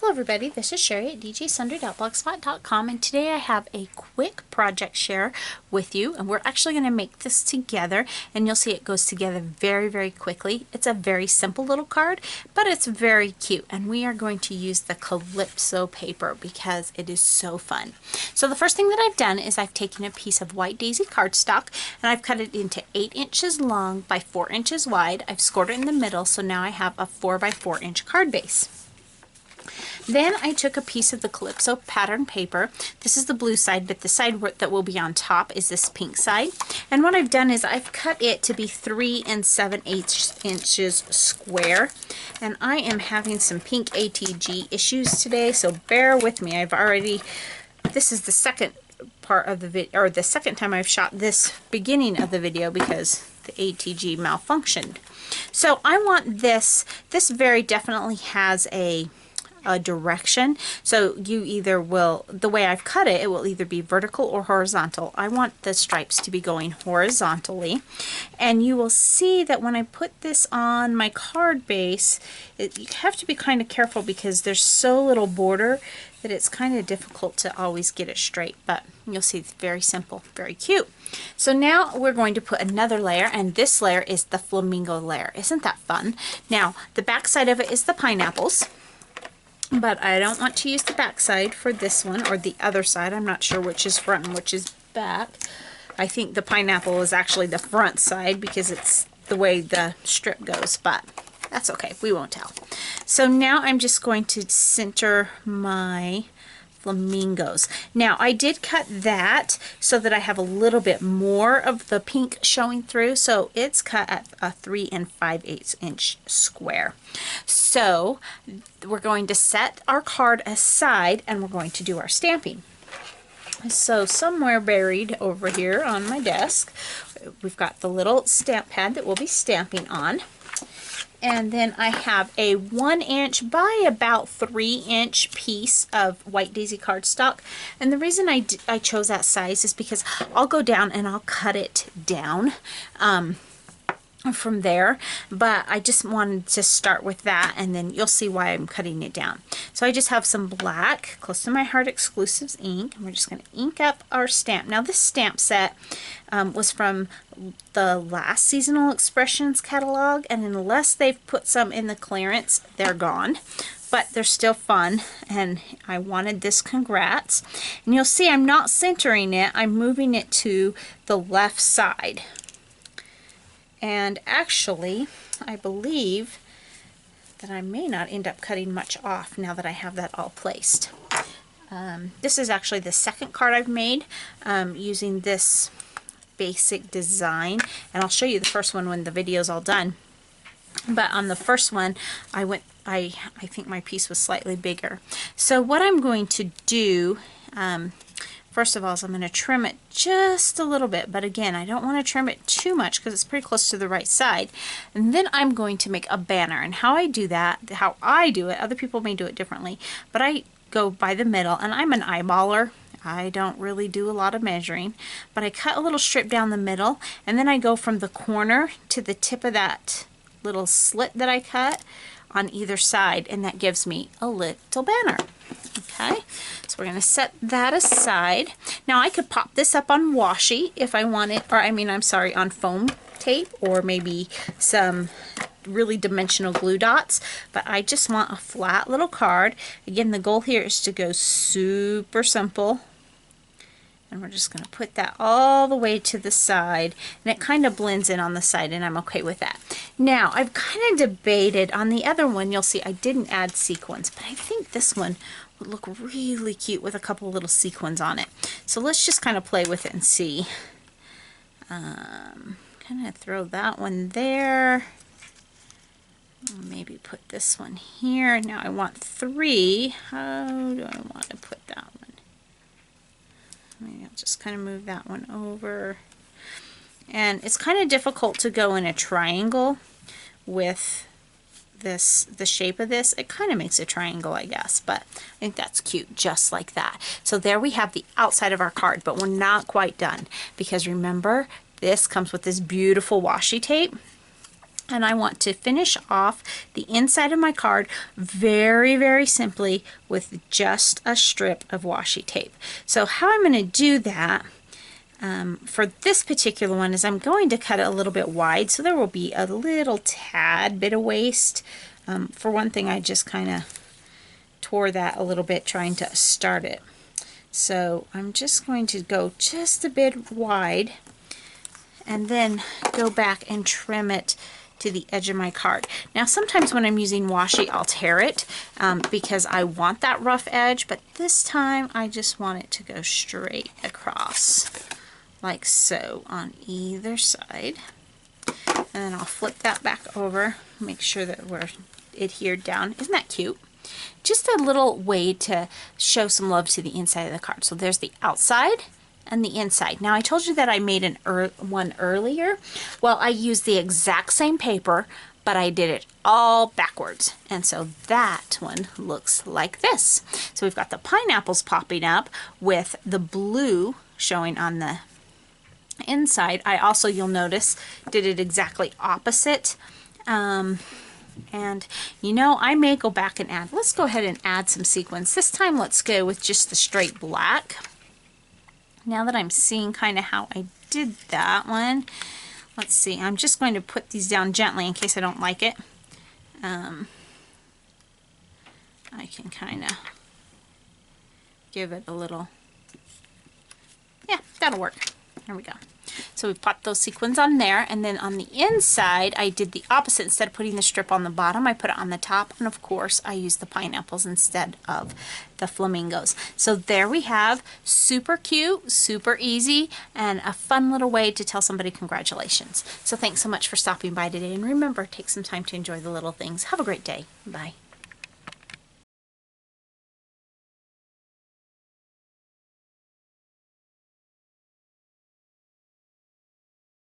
Hello everybody, this is Cheri at djsundry.blogspot.com, and today I have a quick project share with you, and we're actually going to make this together, and you'll see it goes together very quickly. It's a very simple little card, but it's very cute, and we are going to use the Calypso paper because it is so fun. So the first thing that I've done is I've taken a piece of white daisy cardstock and I've cut it into 8 inches long by 4 inches wide. I've scored it in the middle, so now I have a 4 by 4 inch card base. Then I took a piece of the Calypso pattern paper. This is the blue side, but the side that will be on top is this pink side. And what I've done is I've cut it to be 3 7/8 inches square. And I am having some pink ATG issues today, so bear with me. This is the second part of the video, or the second time I've shot this beginning of the video because the ATG malfunctioned. So I want this very definitely has a direction, so you either will, the way I've cut it, it will either be vertical or horizontal. I want the stripes to be going horizontally, and you will see that when I put this on my card base, you have to be kind of careful because there's so little border that it's kind of difficult to always get it straight, but you'll see it's very simple, very cute. So now we're going to put another layer, and this layer is the flamingo layer. Isn't that fun? Now the back side of it is the pineapples, but I don't want to use the back side for this one, or the other side. I'm not sure which is front and which is back. I think the pineapple is actually the front side because it's the way the strip goes, but that's okay, we won't tell. So now I'm just going to center my flamingos. Now I did cut that so that I have a little bit more of the pink showing through, so it's cut at a 3 5/8 inch square. So we're going to set our card aside and we're going to do our stamping. So somewhere buried over here on my desk, we've got the little stamp pad that we'll be stamping on. And then I have a 1 inch by about 3 inch piece of white daisy cardstock. And the reason I chose that size is because I'll go down and I'll cut it down from there, but I just wanted to start with that, and then you'll see why I'm cutting it down. So I just have some black Close to My Heart Exclusives ink, and we're just going to ink up our stamp. Now this stamp set was from the last Seasonal Expressions catalog, and unless they've put some in the clearance, they're gone, but they're still fun, and I wanted this Congrats. And you'll see I'm not centering it, I'm moving it to the left side. And actually, I believe that I may not end up cutting much off now that I have that all placed. This is actually the second card I've made using this basic design, and I'll show you the first one when the video's all done. But on the first one, I think my piece was slightly bigger. So what I'm going to do, first of all, is I'm going to trim it just a little bit, but again, I don't want to trim it too much because it's pretty close to the right side. And then I'm going to make a banner, and how I do it, other people may do it differently, but I go by the middle, and I'm an eyeballer. I don't really do a lot of measuring, but I cut a little strip down the middle, and then I go from the corner to the tip of that little slit that I cut on either side, and that gives me a little banner. Okay, so we're going to set that aside. Now I could pop this up on washi if I wanted, or on foam tape, or maybe some really dimensional glue dots, but I just want a flat little card. Again, the goal here is to go super simple, and we're just going to put that all the way to the side, and it kind of blends in on the side, and I'm okay with that. Now I've kind of debated on the other one. You'll see I didn't add sequins, but I think this one would look really cute with a couple little sequins on it. So let's just kind of play with it and see. Kind of throw that one there. Maybe put this one here. Now I want 3. How do I want to put that one? Maybe I'll just kind of move that one over. And it's kind of difficult to go in a triangle with the shape of this. It kind of makes a triangle, I guess, but I think that's cute just like that. So there we have the outside of our card, but we're not quite done because remember, this comes with this beautiful washi tape. And I want to finish off the inside of my card very, very simply with just a strip of washi tape. So how I'm going to do that for this particular one is I'm going to cut it a little bit wide, so there will be a little tad bit of waste. For one thing, I just kind of tore that a little bit trying to start it. So I'm just going to go just a bit wide and then go back and trim it to the edge of my card. Now sometimes when I'm using washi I'll tear it because I want that rough edge, but this time I just want it to go straight across like so on either side. And then I'll flip that back over, make sure that we're adhered down. Isn't that cute? Just a little way to show some love to the inside of the card. So there's the outside and the inside. Now I told you that I made one earlier. Well, I used the exact same paper, but I did it all backwards. And so that one looks like this. So we've got the pineapples popping up with the blue showing on the inside. I also, you'll notice, did it exactly opposite. And you know, I may go back and add, let's go ahead and add some sequins. This time let's go with just the straight black. Now that I'm seeing kind of how I did that one, let's see, I'm just going to put these down gently in case I don't like it. I can kind of give it a little, yeah, that'll work. There we go. So we popped those sequins on there, and then on the inside I did the opposite. Instead of putting the strip on the bottom, I put it on the top, and of course I used the pineapples instead of the flamingos. So there we have super cute, super easy, and a fun little way to tell somebody congratulations. So thanks so much for stopping by today, and remember, take some time to enjoy the little things. Have a great day. Bye.